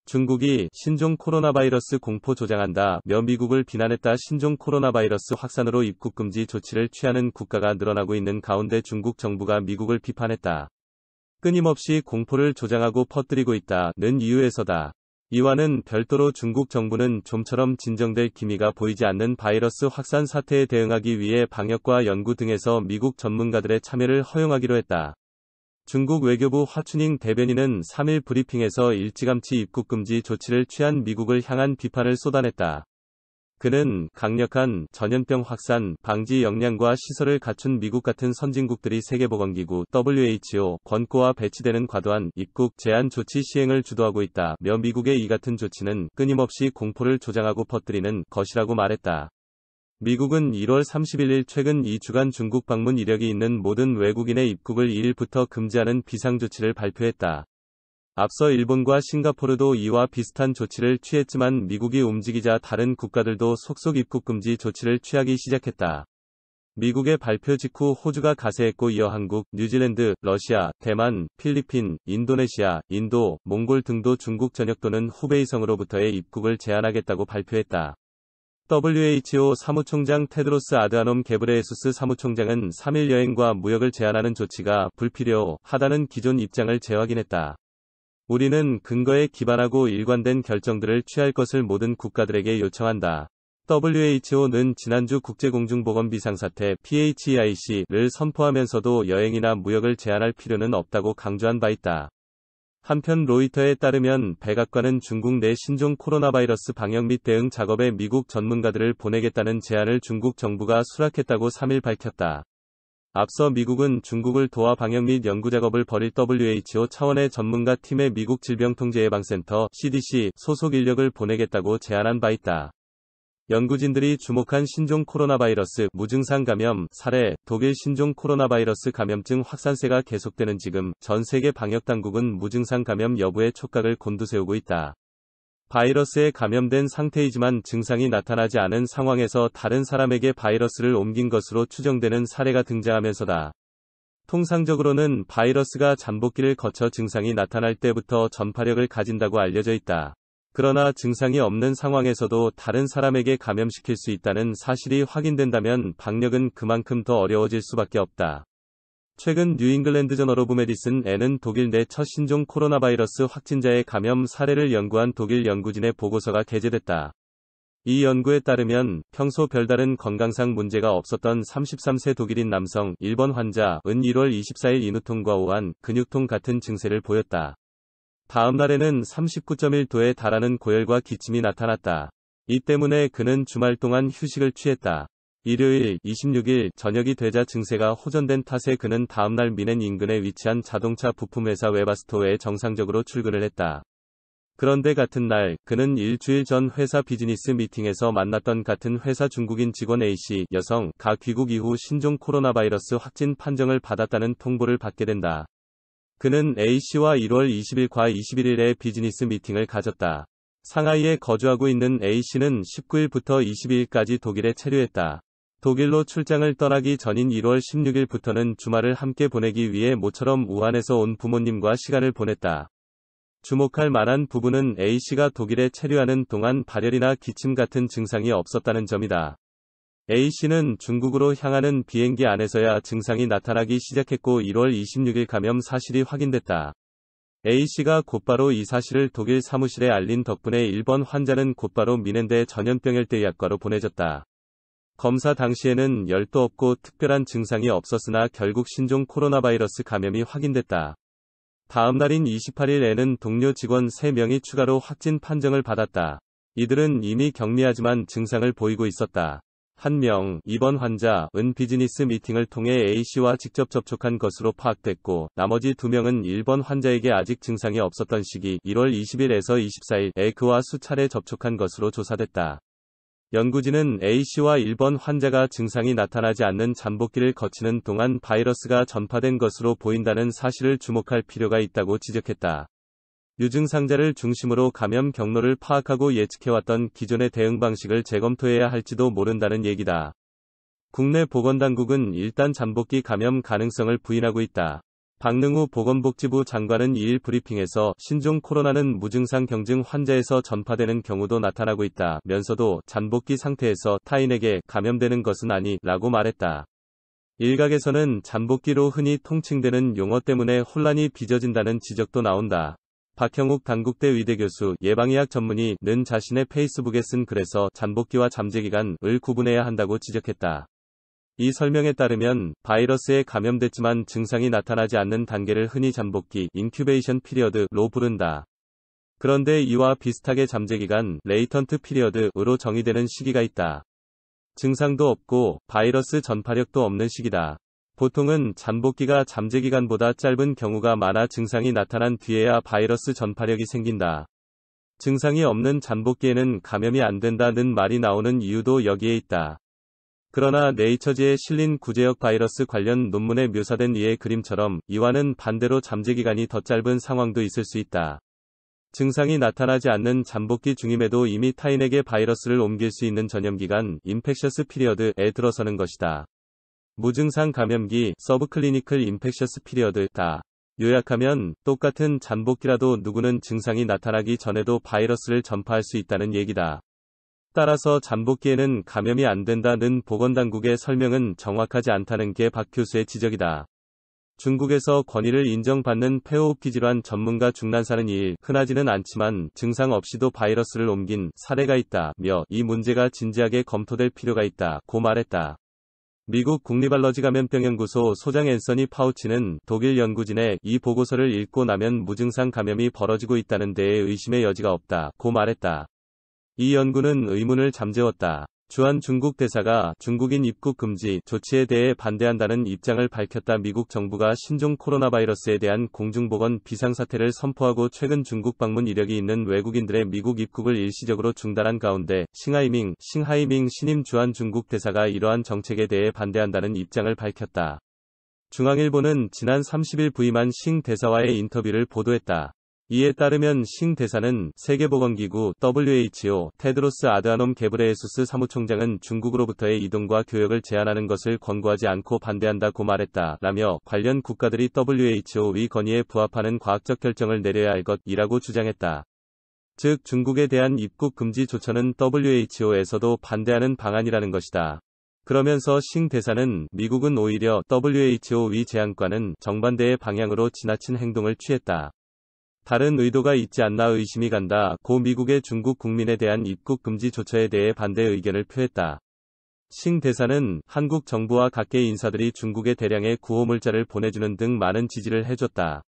중국이 신종 코로나 바이러스 공포 조장한다며 미국을 비난했다. 신종 코로나 바이러스 확산으로 입국 금지 조치를 취하는 국가가 늘어나고 있는 가운데 중국 정부가 미국을 비판했다. 끊임없이 공포를 조장하고 퍼뜨리고 있다는 이유에서다. 이와는 별도로 중국 정부는 좀처럼 진정될 기미가 보이지 않는 바이러스 확산 사태에 대응하기 위해 방역과 연구 등에서 미국 전문가들의 참여를 허용하기로 했다. 중국 외교부 화춘잉 대변인은 3일 브리핑에서 일찌감치 입국 금지 조치를 취한 미국을 향한 비판을 쏟아냈다. 그는 강력한 전염병 확산 방지 역량과 시설을 갖춘 미국 같은 선진국들이 세계보건기구 WHO 권고와 배치되는 과도한 입국 제한 조치 시행을 주도하고 있다며 미국의 이 같은 조치는 끊임없이 공포를 조장하고 퍼뜨리는 것이라고 말했다. 미국은 1월 31일 최근 2주간 중국 방문 이력이 있는 모든 외국인의 입국을 2일부터 금지하는 비상조치를 발표했다. 앞서 일본과 싱가포르도 이와 비슷한 조치를 취했지만 미국이 움직이자 다른 국가들도 속속 입국 금지 조치를 취하기 시작했다. 미국의 발표 직후 호주가 가세했고 이어 한국, 뉴질랜드, 러시아, 대만, 필리핀, 인도네시아, 인도, 몽골 등도 중국 전역 또는 후베이성으로부터의 입국을 제한하겠다고 발표했다. WHO 사무총장 테드로스 아드하놈 게브레예수스 사무총장은 3일 여행과 무역을 제한하는 조치가 불필요하다는 기존 입장을 재확인했다. 우리는 근거에 기반하고 일관된 결정들을 취할 것을 모든 국가들에게 요청한다. WHO는 지난주 국제공중보건 비상사태 PHEIC를 선포하면서도 여행이나 무역을 제한할 필요는 없다고 강조한 바 있다. 한편 로이터에 따르면 백악관은 중국 내 신종 코로나 바이러스 방역 및 대응 작업에 미국 전문가들을 보내겠다는 제안을 중국 정부가 수락했다고 3일 밝혔다. 앞서 미국은 중국을 도와 방역 및 연구 작업을 벌일 WHO 차원의 전문가 팀에 미국 질병통제예방센터 CDC 소속 인력을 보내겠다고 제안한 바 있다. 연구진들이 주목한 신종 코로나 바이러스 무증상 감염 사례 독일 신종 코로나 바이러스 감염증 확산세가 계속되는 지금 전 세계 방역 당국은 무증상 감염 여부에 촉각을 곤두세우고 있다. 바이러스에 감염된 상태이지만 증상이 나타나지 않은 상황에서 다른 사람에게 바이러스를 옮긴 것으로 추정되는 사례가 등장하면서다. 통상적으로는 바이러스가 잠복기를 거쳐 증상이 나타날 때부터 전파력을 가진다고 알려져 있다. 그러나 증상이 없는 상황에서도 다른 사람에게 감염시킬 수 있다는 사실이 확인된다면 방역은 그만큼 더 어려워질 수밖에 없다. 최근 뉴잉글랜드 저널 오브 메디슨에는 독일 내 첫 신종 코로나 바이러스 확진자의 감염 사례를 연구한 독일 연구진의 보고서가 게재됐다. 이 연구에 따르면 평소 별다른 건강상 문제가 없었던 33세 독일인 남성 1번 환자은 1월 24일 인후통과 오한, 근육통 같은 증세를 보였다. 다음 날에는 39.1도에 달하는 고열과 기침이 나타났다. 이 때문에 그는 주말 동안 휴식을 취했다. 일요일 26일 저녁이 되자 증세가 호전된 탓에 그는 다음날 미넨 인근에 위치한 자동차 부품회사 웨바스토어에 정상적으로 출근을 했다. 그런데 같은 날 그는 일주일 전 회사 비즈니스 미팅에서 만났던 같은 회사 중국인 직원 A씨 여성가 귀국 이후 신종 코로나 바이러스 확진 판정을 받았다는 통보를 받게 된다. 그는 A씨와 1월 20일과 21일에 비즈니스 미팅을 가졌다. 상하이에 거주하고 있는 A씨는 19일부터 22일까지 독일에 체류했다. 독일로 출장을 떠나기 전인 1월 16일부터는 주말을 함께 보내기 위해 모처럼 우한에서 온 부모님과 시간을 보냈다. 주목할 만한 부분은 A씨가 독일에 체류하는 동안 발열이나 기침 같은 증상이 없었다는 점이다. A씨는 중국으로 향하는 비행기 안에서야 증상이 나타나기 시작했고 1월 26일 감염 사실이 확인됐다. A씨가 곧바로 이 사실을 독일 사무실에 알린 덕분에 1번 환자는 곧바로 미넨대 전염병열대의학과로 보내졌다. 검사 당시에는 열도 없고 특별한 증상이 없었으나 결국 신종 코로나 바이러스 감염이 확인됐다. 다음 날인 28일에는 동료 직원 3명이 추가로 확진 판정을 받았다. 이들은 이미 격리하지만 증상을 보이고 있었다. 한 명, 2번 환자은 비즈니스 미팅을 통해 A씨와 직접 접촉한 것으로 파악됐고 나머지 2명은 1번 환자에게 아직 증상이 없었던 시기 1월 20일에서 24일에 그와 수차례 접촉한 것으로 조사됐다. 연구진은 A씨와 1번 환자가 증상이 나타나지 않는 잠복기를 거치는 동안 바이러스가 전파된 것으로 보인다는 사실을 주목할 필요가 있다고 지적했다. 유증상자를 중심으로 감염 경로를 파악하고 예측해왔던 기존의 대응 방식을 재검토해야 할지도 모른다는 얘기다. 국내 보건당국은 일단 잠복기 감염 가능성을 부인하고 있다. 박능우 보건복지부 장관은 2일 브리핑에서 신종 코로나는 무증상 경증 환자에서 전파되는 경우도 나타나고 있다면서도 잠복기 상태에서 타인에게 감염되는 것은 아니라고 말했다. 일각에서는 잠복기로 흔히 통칭되는 용어 때문에 혼란이 빚어진다는 지적도 나온다. 박형욱 단국대 의대 교수 예방의학 전문의는 자신의 페이스북에 쓴 글에서 잠복기와 잠재기간을 구분해야 한다고 지적했다. 이 설명에 따르면 바이러스에 감염됐지만 증상이 나타나지 않는 단계를 흔히 잠복기 인큐베이션 피리어드로 부른다. 그런데 이와 비슷하게 잠재기간 레이턴트 피리어드로 정의되는 시기가 있다. 증상도 없고 바이러스 전파력도 없는 시기다. 보통은 잠복기가 잠재기간보다 짧은 경우가 많아 증상이 나타난 뒤에야 바이러스 전파력이 생긴다. 증상이 없는 잠복기에는 감염이 안 된다는 말이 나오는 이유도 여기에 있다. 그러나 네이처지에 실린 구제역 바이러스 관련 논문에 묘사된 이의 그림처럼 이와는 반대로 잠재기간이 더 짧은 상황도 있을 수 있다. 증상이 나타나지 않는 잠복기 중임에도 이미 타인에게 바이러스를 옮길 수 있는 전염기간 인펙셔스 피리어드에 들어서는 것이다. 무증상 감염기 서브클리니컬 인펙셔스 피리어드다. 요약하면 똑같은 잠복기라도 누구는 증상이 나타나기 전에도 바이러스를 전파할 수 있다는 얘기다. 따라서 잠복기에는 감염이 안 된다는 보건당국의 설명은 정확하지 않다는 게 박 교수의 지적이다. 중국에서 권위를 인정받는 폐호흡기 질환 전문가 중난사는 2일 흔하지는 않지만 증상 없이도 바이러스를 옮긴 사례가 있다며 이 문제가 진지하게 검토될 필요가 있다고 말했다. 미국 국립알러지감염병연구소 소장 앤서니 파우치는 독일 연구진의 이 보고서를 읽고 나면 무증상 감염이 벌어지고 있다는 데에 의심의 여지가 없다고 말했다. 이 연구는 의문을 잠재웠다. 주한 중국 대사가 중국인 입국 금지 조치에 대해 반대한다는 입장을 밝혔다. 미국 정부가 신종 코로나 바이러스에 대한 공중보건 비상사태를 선포하고 최근 중국 방문 이력이 있는 외국인들의 미국 입국을 일시적으로 중단한 가운데 싱하이밍 신임 주한 중국 대사가 이러한 정책에 대해 반대한다는 입장을 밝혔다. 중앙일보는 지난 30일 부임한 싱 대사와의 인터뷰를 보도했다. 이에 따르면 싱 대사는 세계보건기구 WHO 테드로스 아드하놈 게브레예수스 사무총장은 중국으로부터의 이동과 교역을 제한하는 것을 권고하지 않고 반대한다고 말했다. 라며 관련 국가들이 WHO의 건의에 부합하는 과학적 결정을 내려야 할 것이라고 주장했다. 즉 중국에 대한 입국 금지 조처는 WHO에서도 반대하는 방안이라는 것이다. 그러면서 싱 대사는 미국은 오히려 WHO의 제안과는 정반대의 방향으로 지나친 행동을 취했다. 다른 의도가 있지 않나 의심이 간다. 고 미국의 중국 국민에 대한 입국 금지 조처에 대해 반대 의견을 표했다. 싱 대사는 한국 정부와 각계 인사들이 중국에 대량의 구호물자를 보내주는 등 많은 지지를 해줬다.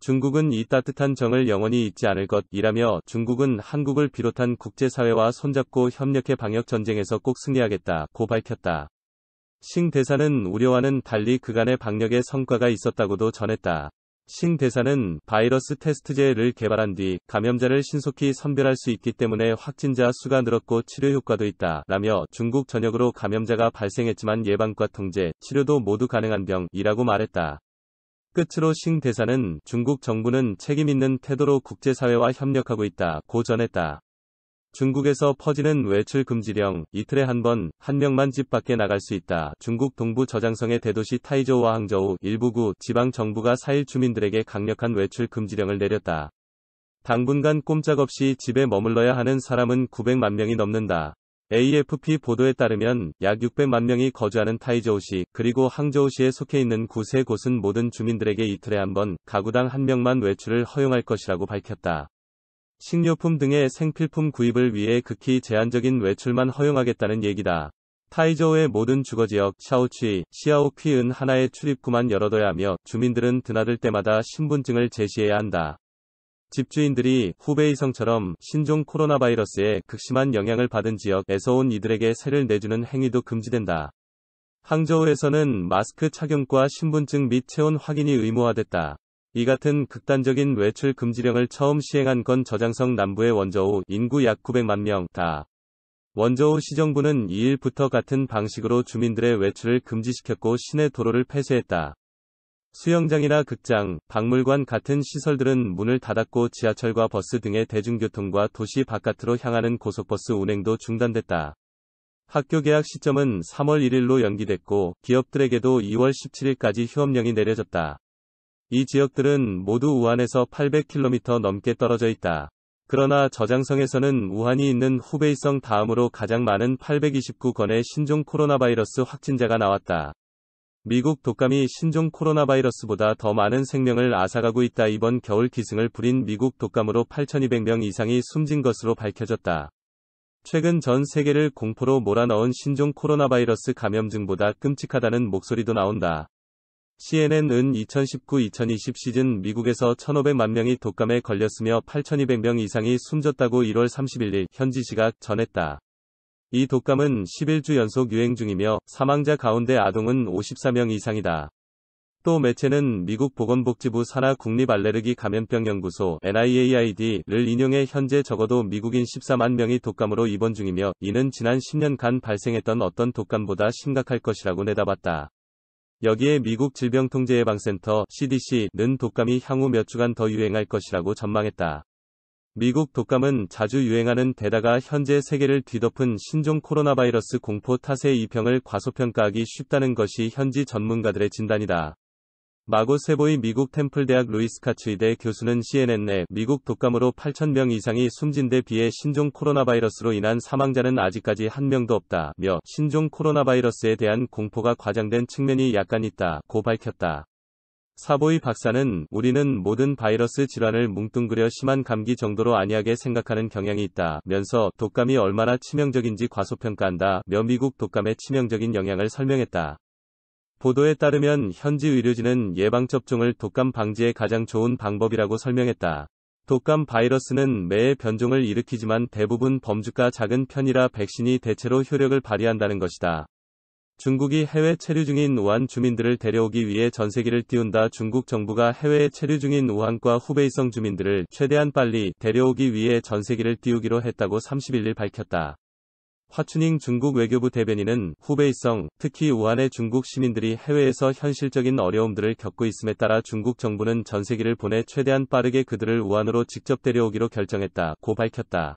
중국은 이 따뜻한 정을 영원히 잊지 않을 것이라며 중국은 한국을 비롯한 국제사회와 손잡고 협력해 방역전쟁에서 꼭 승리하겠다고 밝혔다. 싱 대사는 우려와는 달리 그간의 방역에 성과가 있었다고도 전했다. 싱 대사는 바이러스 테스트제를 개발한 뒤 감염자를 신속히 선별할 수 있기 때문에 확진자 수가 늘었고 치료 효과도 있다. 라며 중국 전역으로 감염자가 발생했지만 예방과 통제, 치료도 모두 가능한 병이라고 말했다. 끝으로 싱 대사는 중국 정부는 책임 있는 태도로 국제사회와 협력하고 있다고 전했다. 중국에서 퍼지는 외출 금지령, 이틀에 한 번, 한 명만 집 밖에 나갈 수 있다. 중국 동부 저장성의 대도시 타이저우와 항저우 일부 구 지방 정부가 4일 주민들에게 강력한 외출 금지령을 내렸다. 당분간 꼼짝없이 집에 머물러야 하는 사람은 900만 명이 넘는다. AFP 보도에 따르면 약 600만 명이 거주하는 타이저우시 그리고 항저우시에 속해 있는 구 세 곳은 모든 주민들에게 이틀에 한 번, 가구당 한 명만 외출을 허용할 것이라고 밝혔다. 식료품 등의 생필품 구입을 위해 극히 제한적인 외출만 허용하겠다는 얘기다. 타이저우의 모든 주거지역 샤오취, 시아오퀴은 하나의 출입구만 열어둬야 하며 주민들은 드나들 때마다 신분증을 제시해야 한다. 집주인들이 후베이성처럼 신종 코로나 바이러스에 극심한 영향을 받은 지역에서 온 이들에게 세를 내주는 행위도 금지된다. 항저우에서는 마스크 착용과 신분증 및 체온 확인이 의무화됐다. 이 같은 극단적인 외출 금지령을 처음 시행한 건 저장성 남부의 원저우 인구 약 900만 명다. 원저우 시정부는 2일부터 같은 방식으로 주민들의 외출을 금지시켰고 시내 도로를 폐쇄했다. 수영장이나 극장, 박물관 같은 시설들은 문을 닫았고 지하철과 버스 등의 대중교통과 도시 바깥으로 향하는 고속버스 운행도 중단됐다. 학교 개학 시점은 3월 1일로 연기됐고 기업들에게도 2월 17일까지 휴업령이 내려졌다. 이 지역들은 모두 우한에서 800km 넘게 떨어져 있다. 그러나 저장성에서는 우한이 있는 후베이성 다음으로 가장 많은 829건의 신종 코로나 바이러스 확진자가 나왔다. 미국 독감이 신종 코로나 바이러스보다 더 많은 생명을 앗아가고 있다. 이번 겨울 기승을 부린 미국 독감으로 8,200명 이상이 숨진 것으로 밝혀졌다. 최근 전 세계를 공포로 몰아넣은 신종 코로나 바이러스 감염증보다 끔찍하다는 목소리도 나온다. CNN은 2019-2020 시즌 미국에서 1,500만 명이 독감에 걸렸으며 8,200명 이상이 숨졌다고 1월 31일 현지 시각 전했다. 이 독감은 11주 연속 유행 중이며 사망자 가운데 아동은 54명 이상이다. 또 매체는 미국 보건복지부 산하 국립알레르기 감염병 연구소 NIAID를 인용해 현재 적어도 미국인 14만 명이 독감으로 입원 중이며 이는 지난 10년간 발생했던 어떤 독감보다 심각할 것이라고 내다봤다. 여기에 미국 질병통제예방센터 CDC는 독감이 향후 몇 주간 더 유행할 것이라고 전망했다. 미국 독감은 자주 유행하는 데다가 현재 세계를 뒤덮은 신종 코로나 바이러스 공포 탓에 이 병을 과소평가하기 쉽다는 것이 현지 전문가들의 진단이다. 마고 세보이 미국 템플대학 루이스 카츠이대 교수는 CNN에 미국 독감으로 8,000명 이상이 숨진 데 비해 신종 코로나 바이러스로 인한 사망자는 아직까지 한 명도 없다며 신종 코로나 바이러스에 대한 공포가 과장된 측면이 약간 있다고 밝혔다. 사보이 박사는 우리는 모든 바이러스 질환을 뭉뚱그려 심한 감기 정도로 안이하게 생각하는 경향이 있다면서 독감이 얼마나 치명적인지 과소평가한다며 미국 독감의 치명적인 영향을 설명했다. 보도에 따르면 현지 의료진은 예방접종을 독감 방지에 가장 좋은 방법이라고 설명했다. 독감 바이러스는 매해 변종을 일으키지만 대부분 범주가 작은 편이라 백신이 대체로 효력을 발휘한다는 것이다. 중국이 해외 체류 중인 우한 주민들을 데려오기 위해 전세기를 띄운다. 중국 정부가 해외에 체류 중인 우한과 후베이성 주민들을 최대한 빨리 데려오기 위해 전세기를 띄우기로 했다고 31일 밝혔다. 화춘잉 중국 외교부 대변인은 후베이성, 특히 우한의 중국 시민들이 해외에서 현실적인 어려움들을 겪고 있음에 따라 중국 정부는 전세기를 보내 최대한 빠르게 그들을 우한으로 직접 데려오기로 결정했다고 밝혔다.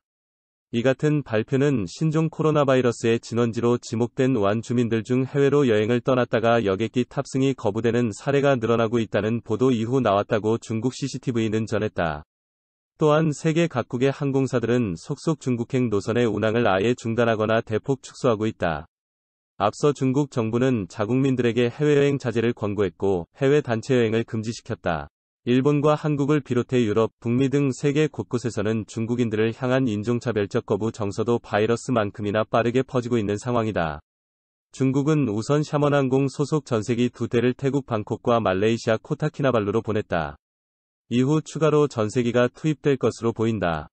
이 같은 발표는 신종 코로나 바이러스의 진원지로 지목된 우한 주민들 중 해외로 여행을 떠났다가 여객기 탑승이 거부되는 사례가 늘어나고 있다는 보도 이후 나왔다고 중국 CCTV는 전했다. 또한 세계 각국의 항공사들은 속속 중국행 노선의 운항을 아예 중단하거나 대폭 축소하고 있다. 앞서 중국 정부는 자국민들에게 해외여행 자제를 권고했고 해외 단체 여행을 금지시켰다. 일본과 한국을 비롯해 유럽, 북미 등 세계 곳곳에서는 중국인들을 향한 인종차별적 거부 정서도 바이러스만큼이나 빠르게 퍼지고 있는 상황이다. 중국은 우선 샤먼항공 소속 전세기 2대를 태국 방콕과 말레이시아 코타키나발루로 보냈다. 이후 추가로 전세기가 투입될 것으로 보인다.